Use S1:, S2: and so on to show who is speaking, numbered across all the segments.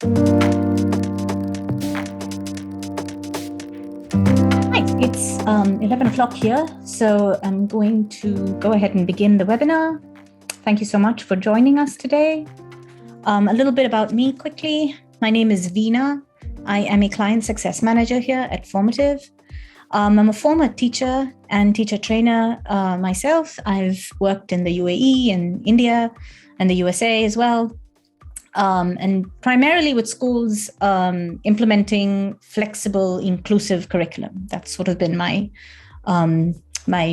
S1: Hi, it's 11 o'clock here, so I'm going to go ahead and begin the webinar. Thank you so much for joining us today. A little bit about me quickly. My name is Veena. I am a client success manager here at Formative. I'm a former teacher and teacher trainer myself. I've worked in the UAE and India and the USA as well. And primarily with schools implementing flexible, inclusive curriculum. That's sort of been my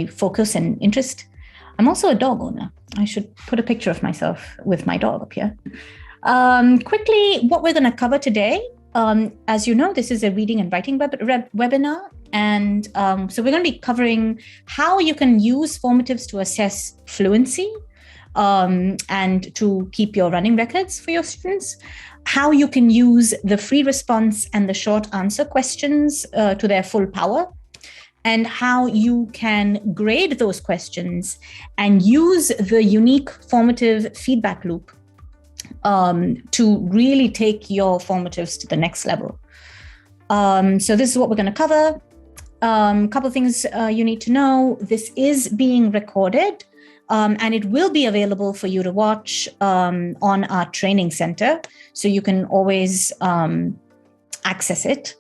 S1: focus and interest. I'm also a dog owner. I should put a picture of myself with my dog up here. Quickly, what we're going to cover today, as you know, this is a reading and writing webinar. And so we're going to be covering how you can use formatives to assess fluency, and to keep your running records for your students, how you can use the free response and the short answer questions to their full power, and how you can grade those questions and use the unique formative feedback loop to really take your formatives to the next level. So this is what we're going to cover. A couple of things you need to know. This is being recorded. And it will be available for you to watch on our training center. So you can always access it.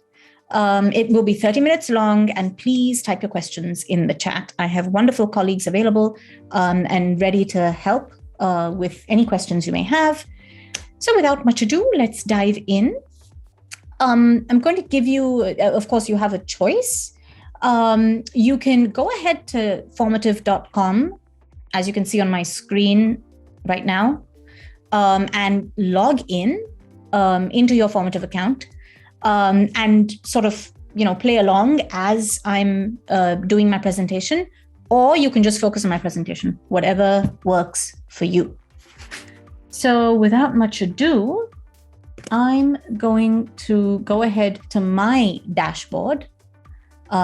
S1: It will be 30 minutes long, and please type your questions in the chat. I have wonderful colleagues available and ready to help with any questions you may have. So without much ado, let's dive in. I'm going to give you, of course, you have a choice. You can go ahead to formative.com, as you can see on my screen right now, and log in into your formative account and sort of, play along as I'm doing my presentation, or you can just focus on my presentation, whatever works for you. So without much ado, I'm going to go ahead to my dashboard.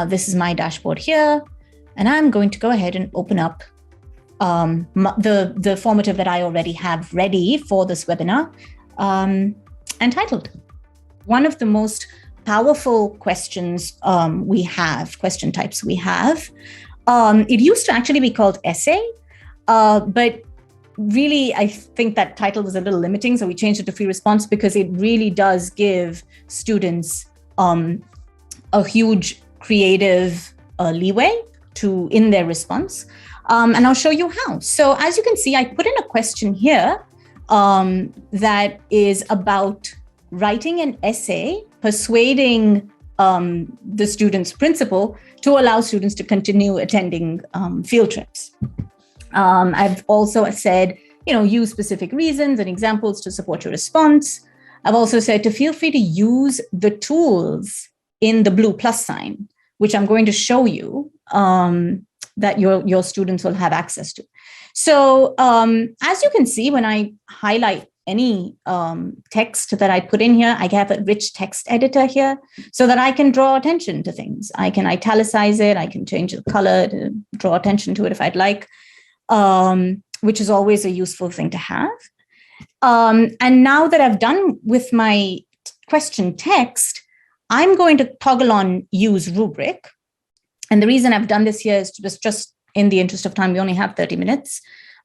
S1: This is my dashboard here, and I'm going to go ahead and open up the formative that I already have ready for this webinar, entitled. One of the most powerful questions question types we have. It used to actually be called essay, but really I think that title was a little limiting, so we changed it to free response because it really does give students a huge creative leeway in their response. And I'll show you how. So as you can see, I put in a question here that is about writing an essay, persuading the student's principal to allow students to continue attending field trips. I've also said, use specific reasons and examples to support your response. I've also said to feel free to use the tools in the blue plus sign, which I'm going to show you that your students will have access to. So as you can see, when I highlight any text that I put in here, I have a rich text editor here so that I can draw attention to things. I can italicize it. I can change the color to draw attention to it if I'd like, which is always a useful thing to have. And now that I've done with my question text, I'm going to toggle on use rubric. And the reason I've done this here is just in the interest of time, we only have 30 minutes.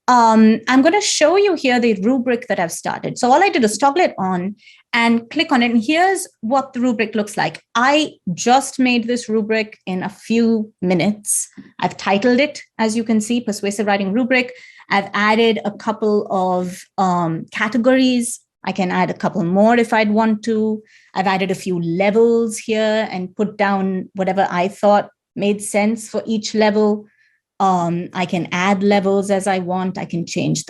S1: I'm going to show you here the rubric that I've started. So all I did is toggle it on and click on it. And here's what the rubric looks like. I just made this rubric in a few minutes. I've titled it, as you can see, Persuasive Writing Rubric. I've added a couple of categories. I can add a couple more if I'd want to. I've added a few levels here and put down whatever I thought made sense for each level. I can add levels as I want. I can change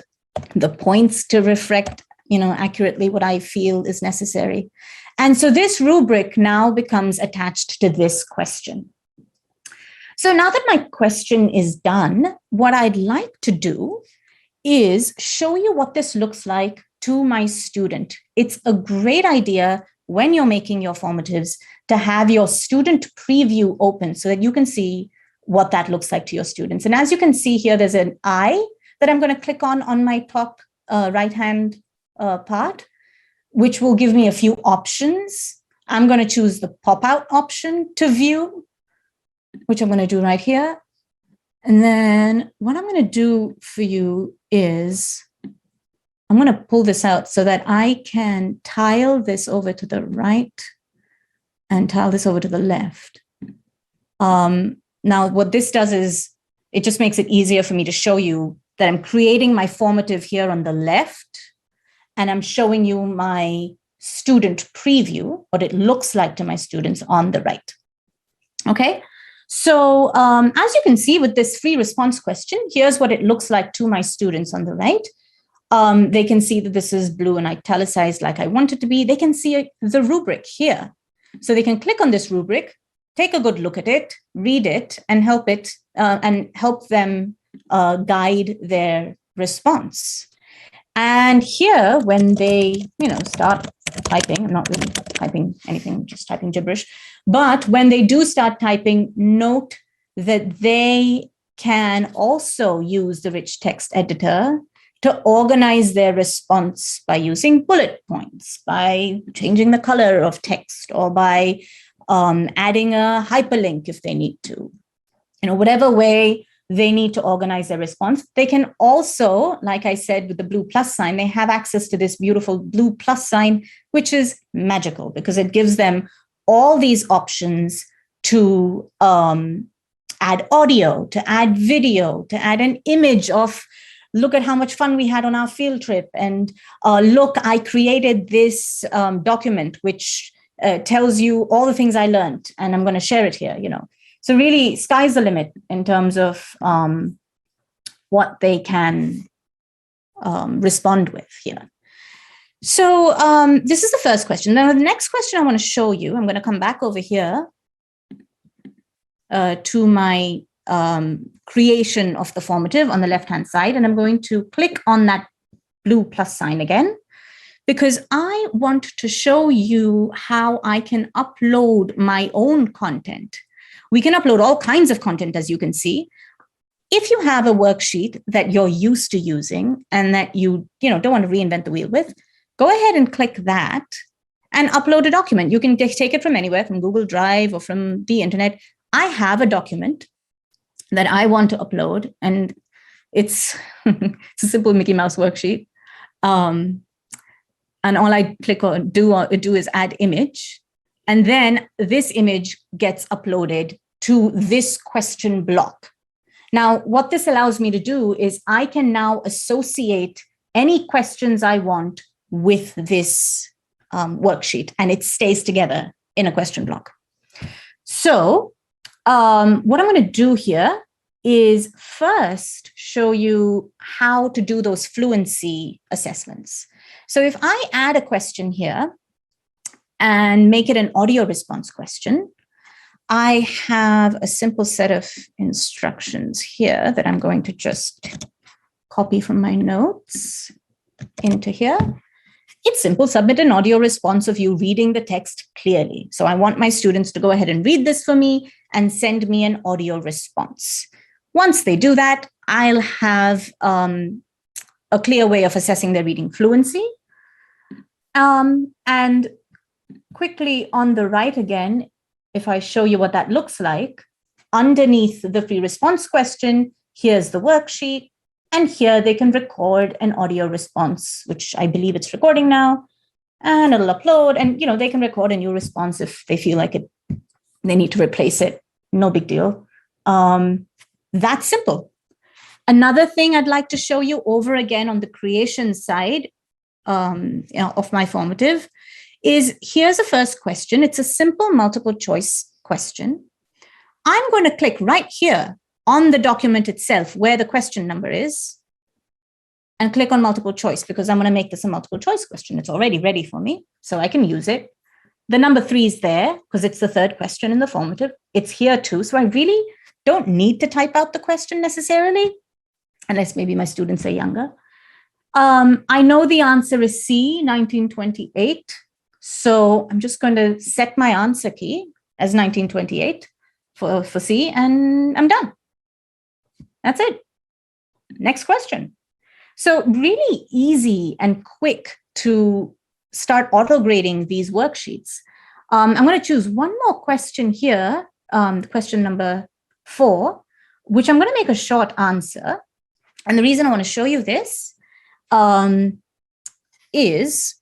S1: the points to reflect, accurately what I feel is necessary. And so this rubric now becomes attached to this question. So now that my question is done, what I'd like to do is show you what this looks like to my student. It's a great idea when you're making your formatives to have your student preview open so that you can see what that looks like to your students. And as you can see here, there's an eye that I'm going to click on my top right-hand part. which will give me a few options. I'm going to choose the pop-out option to view, which I'm going to do right here. And then what I'm going to do for you is I'm going to pull this out so that I can tile this over to the right and tile this over to the left. Now, what this does is it just makes it easier for me to show you that I'm creating my formative here on the left, and I'm showing you my student preview, what it looks like to my students on the right. Okay, so as you can see with this free response question, here's what it looks like to my students on the right. They can see that this is blue and italicized like I want it to be. They can see the rubric here. So they can click on this rubric, take a good look at it, read it, and help them guide their response. And here, when they, start typing, I'm not really typing anything, just typing gibberish, but when they do start typing, note that they can also use the rich text editor to organize their response by using bullet points, by changing the color of text, or by adding a hyperlink if they need to. Whatever way they need to organize their response. They can also, like I said, with the blue plus sign, they have access to this beautiful blue plus sign, which is magical because it gives them all these options to add audio, to add video, to add an image of, look at how much fun we had on our field trip. And look, I created this document, which tells you all the things I learned, and I'm going to share it here, So really, sky's the limit in terms of what they can respond with here. So this is the first question. Now, the next question I want to show you, I'm going to come back over here to my creation of the formative on the left-hand side, and I'm going to click on that blue plus sign again, because I want to show you how I can upload my own content. We can upload all kinds of content, as you can see. If you have a worksheet that you're used to using and that you don't want to reinvent the wheel with, go ahead and click that and upload a document. You can take it from anywhere, from Google Drive or from the internet. I have a document that I want to upload, and it's it's a simple Mickey Mouse worksheet. And all I click on do is add image. And then this image gets uploaded to this question block. Now, what this allows me to do is I can now associate any questions I want with this worksheet, and it stays together in a question block. So what I'm going to do here is first show you how to do those fluency assessments. So if I add a question here and make it an audio response question, I have a simple set of instructions here that I'm going to just copy from my notes into here. It's simple. Submit an audio response of you reading the text clearly. So I want my students to go ahead and read this for me and send me an audio response. Once they do that, I'll have a clear way of assessing their reading fluency. And quickly on the right again, if I show you what that looks like, underneath the free response question, here's the worksheet. And here they can record an audio response, which I believe it's recording now, and it'll upload. And they can record a new response if they feel like they need to replace it. No big deal. That's simple. Another thing I'd like to show you over again on the creation side of my formative is here's a first question. It's a simple multiple choice question. I'm going to click right here on the document itself where the question number is and click on multiple choice because I'm going to make this a multiple choice question. It's already ready for me, so I can use it. The number 3 is there because it's the third question in the formative. It's here too, so I really don't need to type out the question necessarily, unless maybe my students are younger. I know the answer is C, 1928. So I'm just going to set my answer key as 1928 for C, and I'm done. That's it. Next question. So really easy and quick to start auto-grading these worksheets. I'm going to choose one more question here, question number 4, which I'm going to make a short answer. And the reason I want to show you this is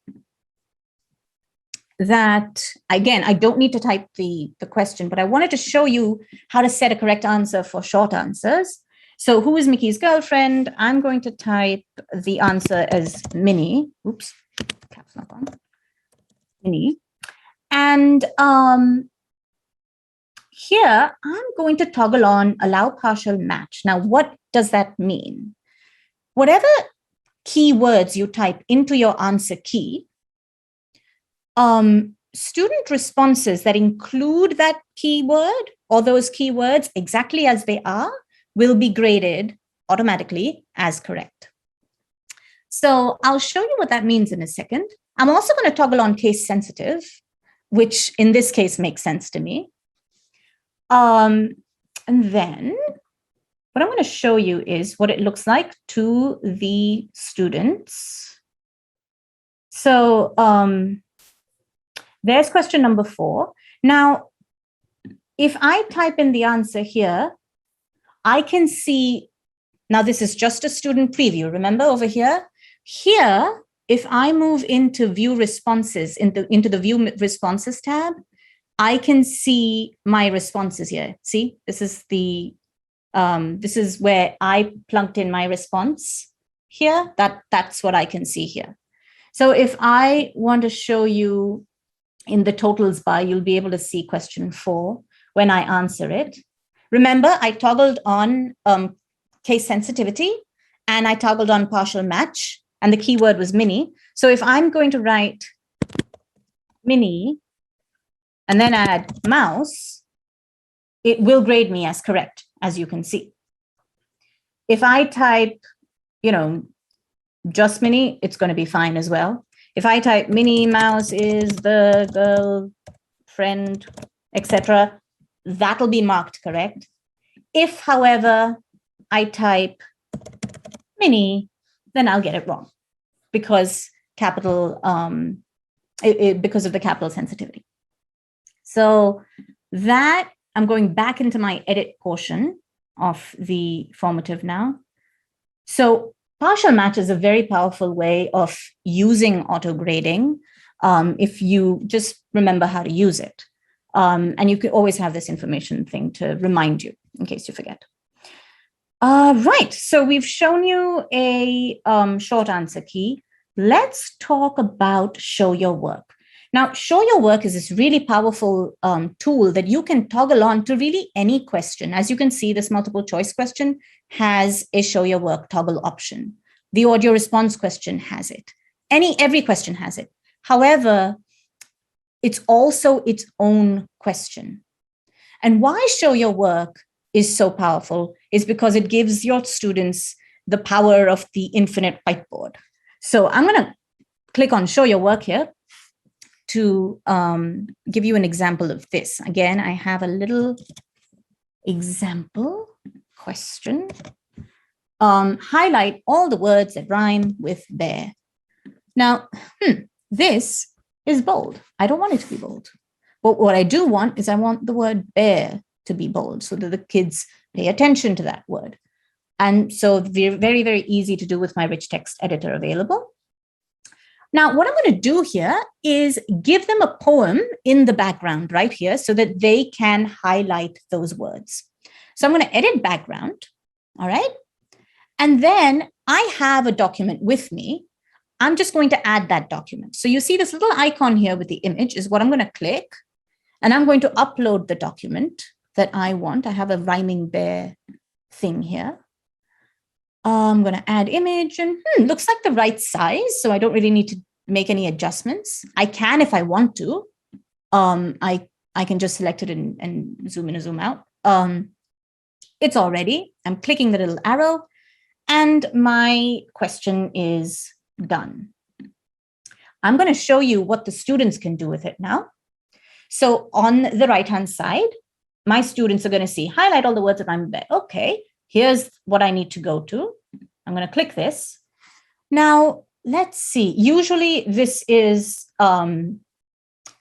S1: that, again, I don't need to type the question, but I wanted to show you how to set a correct answer for short answers. So who is Mickey's girlfriend? I'm going to type the answer as Minnie. Oops, caps lock on. Minnie. And here, I'm going to toggle on allow partial match. Now, what does that mean? Whatever keywords you type into your answer key, student responses that include that keyword or those keywords exactly as they are will be graded automatically as correct. So I'll show you what that means in a second. I'm also going to toggle on case sensitive, which in this case makes sense to me. And then what I'm going to show you is what it looks like to the students. So there's question number 4. Now, if I type in the answer here, I can see, now this is just a student preview. Remember over here? Here, if I move into view responses, into the view responses tab, I can see my responses here. See, this is the, this is where I plunked in my response here. That's what I can see here. So if I want to show you in the totals bar, you'll be able to see question 4 when I answer it. Remember, I toggled on case sensitivity and I toggled on partial match and the keyword was Minnie. So if I'm going to write Minnie and then add mouse, it will grade me as correct, as you can see. If I type, just Minnie, it's going to be fine as well. If I type Minnie Mouse is the girlfriend, etc., that'll be marked correct. If, however, I type Minnie, then I'll get it wrong because capital, because of the capital sensitivity. So that, I'm going back into my edit portion of the formative now. So partial match is a very powerful way of using auto grading if you just remember how to use it. And you can always have this information thing to remind you in case you forget. Right, so we've shown you a short answer key. Let's talk about show your work. Now, show your work is this really powerful tool that you can toggle on to really any question. As you can see, this multiple choice question has a show your work toggle option. The audio response question has it. Every question has it. However, it's also its own question. And why show your work is so powerful is because it gives your students the power of the infinite whiteboard. So I'm going to click on show your work here to give you an example of this. Again, I have a little example question. Highlight all the words that rhyme with bear. Now, this is bold. I don't want it to be bold. But what I do want is I want the word bear to be bold so that the kids pay attention to that word. And so very, very easy to do with my rich text editor available. Now, what I'm going to do here is give them a poem in the background right here so that they can highlight those words. So I'm going to edit background, all right? And then I have a document with me. I'm just going to add that document. So you see this little icon here with the image is what I'm going to click. And I'm going to upload the document that I want. I have a rhyming bear thing here. I'm going to add image and looks like the right size. So I don't really need to make any adjustments. I can if I want to. I can just select it and zoom in and zoom out. It's all ready. I'm clicking the little arrow and my question is done. I'm going to show you what the students can do with it now. So on the right-hand side, my students are going to see highlight all the words that I'm there. Okay, here's what I need to go to. I'm going to click this. Now, let's see. Usually this is,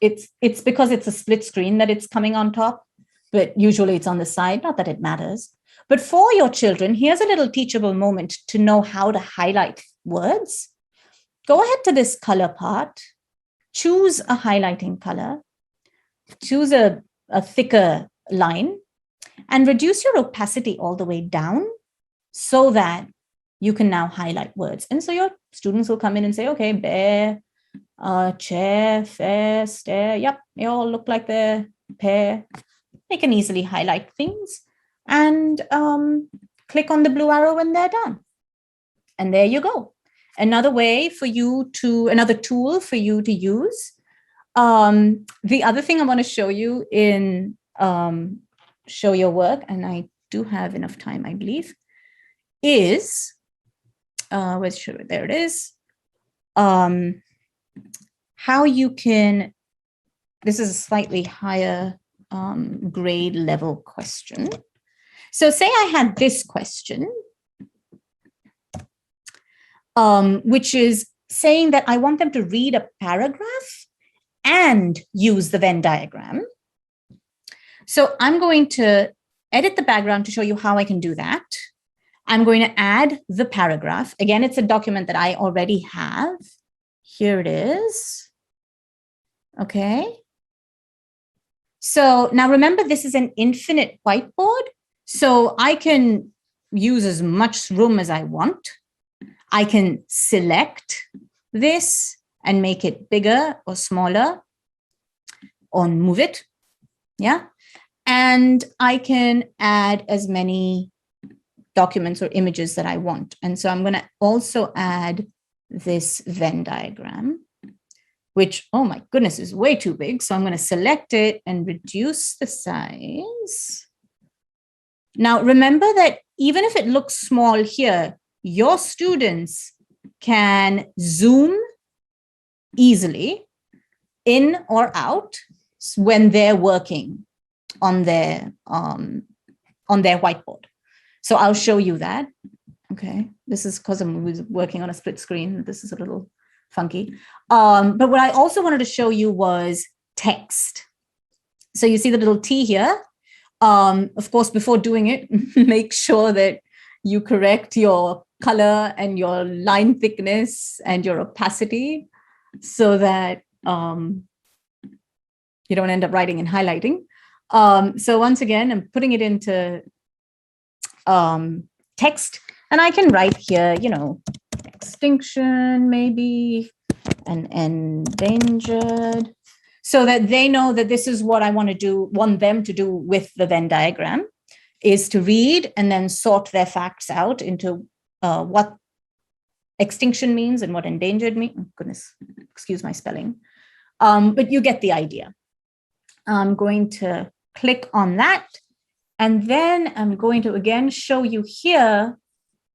S1: it's because it's a split screen that it's coming on top, but usually it's on the side, not that it matters. But for your children, here's a little teachable moment to know how to highlight words. Go ahead to this color part, choose a highlighting color, choose a thicker line, and reduce your opacity all the way down so that you can now highlight words. And so your students will come in and say, okay, bear, chair, fair, stare. Yep, they all look like they're pair. They can easily highlight things and click on the blue arrow when they're done. And there you go. Another tool for you to use. The other thing I want to show you in show your work, and I do have enough time, I believe, is, there it is, how you can, this is a slightly higher grade level question. So say I had this question, which is saying that I want them to read a paragraph and use the Venn diagram. So I'm going to edit the background to show you how I can do that. I'm going to add the paragraph. Again, it's a document that I already have. Here it is. Okay. So now remember, this is an infinite whiteboard. So I can use as much room as I want. I can select this and make it bigger or smaller or move it. Yeah. And I can add as many documents or images that I want. And so I'm going to also add this Venn diagram, which, oh my goodness, is way too big. So I'm going to select it and reduce the size. Now, remember that even if it looks small here, your students can zoom easily in or out when they're working on their whiteboard. So I'll show you that. Okay, this is because I'm working on a split screen. This is a little funky. But what I also wanted to show you was text. So you see the little T here. Of course, before doing it, make sure that you correct your color and your line thickness and your opacity so that you don't end up writing and highlighting. So once again, I'm putting it into text, and I can write here, extinction maybe, and endangered, so that they know that this is what I want them to do with the Venn diagram, is to read and then sort their facts out into what extinction means and what endangered means. Oh, goodness, excuse my spelling. But you get the idea. I'm going to click on that. And then I'm going to again show you here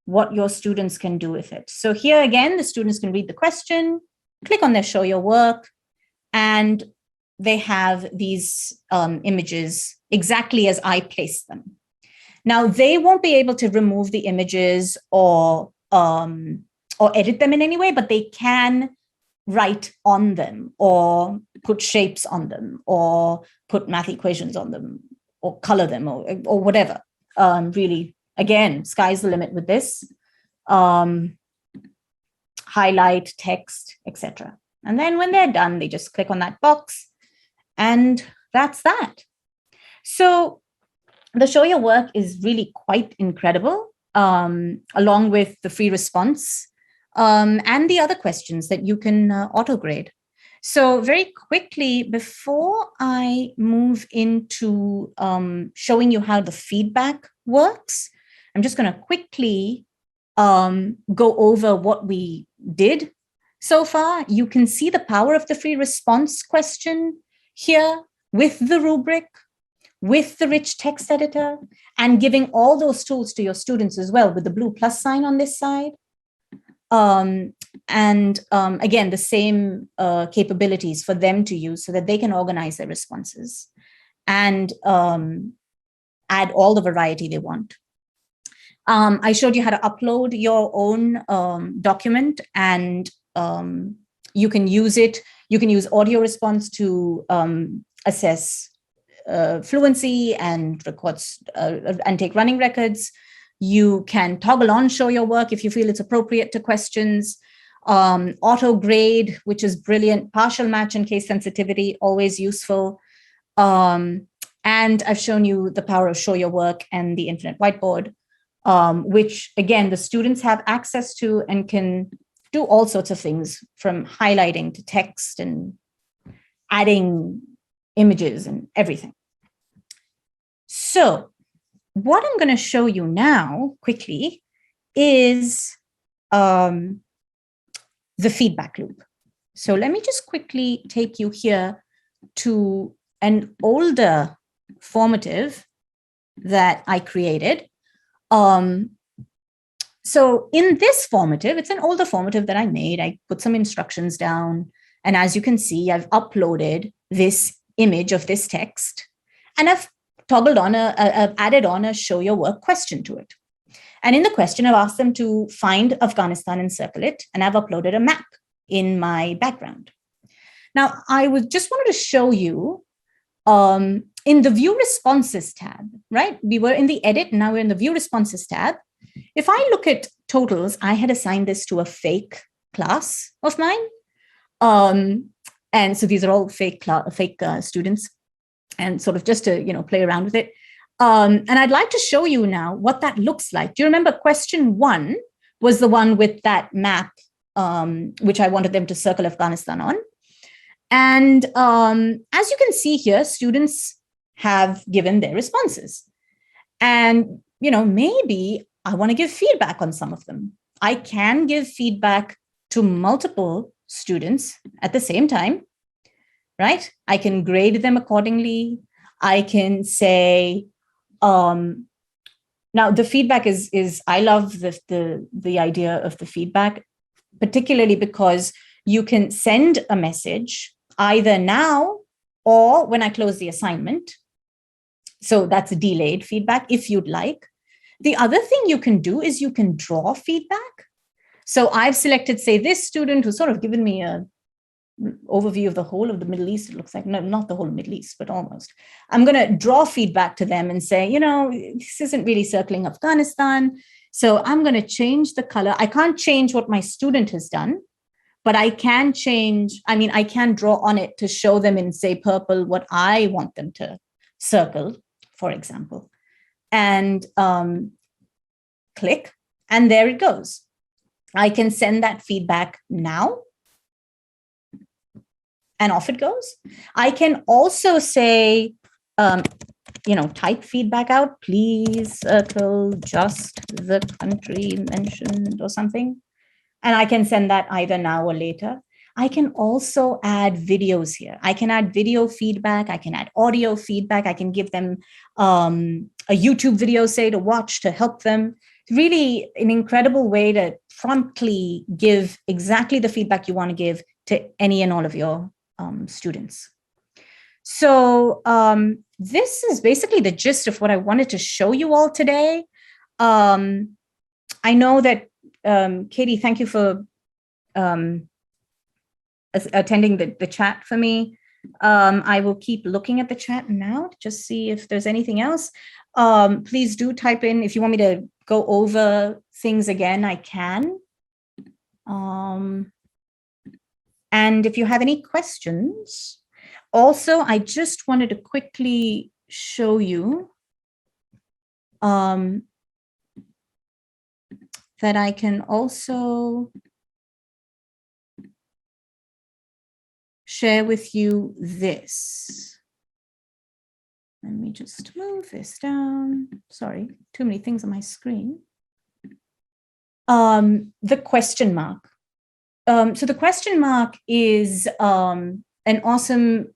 S1: what your students can do with it. So here again, the students can read the question, click on their show your work, and they have these images exactly as I placed them. Now, they won't be able to remove the images or edit them in any way, but they can write on them or put shapes on them or put math equations on them or color them or whatever. Really, again, sky's the limit with this. Highlight, text, etc. And then when they're done, they just click on that box, and that's that. So the show your work is really quite incredible, along with the free response and the other questions that you can auto-grade. So very quickly, before I move into showing you how the feedback works, I'm just going to quickly go over what we did so far. You can see the power of the free response question here with the rubric, with the rich text editor, and giving all those tools to your students as well with the blue plus sign on this side. Again, the same capabilities for them to use so that they can organize their responses and add all the variety they want. I showed you how to upload your own document and you can use it. You can use audio response to assess fluency and records and take running records. You can toggle on show your work if you feel it's appropriate to questions. Auto grade, which is brilliant. Partial match and case sensitivity, always useful. And I've shown you the power of show your work and the infinite whiteboard, which again, the students have access to and can do all sorts of things, from highlighting to text and adding images and everything. So what I'm going to show you now quickly is the feedback loop. So let me just quickly take you here to an older formative that I created. So in this formative, it's an older formative that I made. I put some instructions down. And as you can see, I've uploaded this image of this text, and I've toggled on I've added on a show your work question to it. And in the question, I've asked them to find Afghanistan and circle it. And I've uploaded a map in my background. Now, I just wanted to show you in the view responses tab, right? We were in the edit, now we're in the view responses tab. If I look at totals, I had assigned this to a fake class of mine. And so these are all fake students, and sort of just to, play around with it. And I'd like to show you now what that looks like. Do you remember question 1 was the one with that map, which I wanted them to circle Afghanistan on. And as you can see here, students have given their responses. And, maybe I want to give feedback on some of them. I can give feedback to multiple students at the same time, right? I can grade them accordingly. I can say, now the feedback is I love the idea of the feedback, particularly because you can send a message either now or when I close the assignment. So that's a delayed feedback if you'd like. The other thing you can do is you can draw feedback. So I've selected, say, this student who's sort of given me an overview of the whole of the Middle East. It looks like, no, not the whole Middle East, but almost. I'm going to draw feedback to them and say, this isn't really circling Afghanistan. So I'm going to change the color. I can't change what my student has done, but I can I can draw on it to show them in, say, purple what I want them to circle, for example. And click, and there it goes. I can send that feedback now, and off it goes. I can also say, type feedback out, please circle just the country mentioned or something. And I can send that either now or later. I can also add videos here. I can add video feedback. I can add audio feedback. I can give them a YouTube video, say, to watch to help them. Really an incredible way to promptly give exactly the feedback you want to give to any and all of your students. So this is basically the gist of what I wanted to show you all today. I know that, Katie, thank you for attending the chat for me. I will keep looking at the chat now to just see if there's anything else. Please do type in. If you want me to go over things again, I can. And if you have any questions, also, I just wanted to quickly show you that I can also share with you this. Let me just move this down. Sorry, too many things on my screen. The question mark. So the question mark is an awesome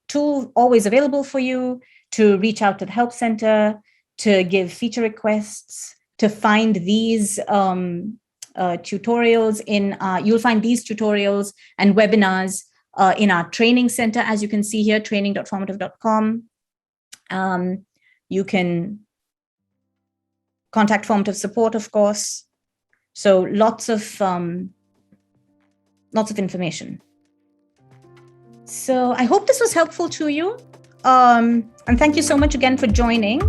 S1: tool always available for you to reach out to the help center, to give feature requests, to find these tutorials in, you'll find these tutorials and webinars in our training center, as you can see here, training.formative.com. You can contact Formative support, of course. So lots of lots of information. So I hope this was helpful to you. And thank you so much again for joining.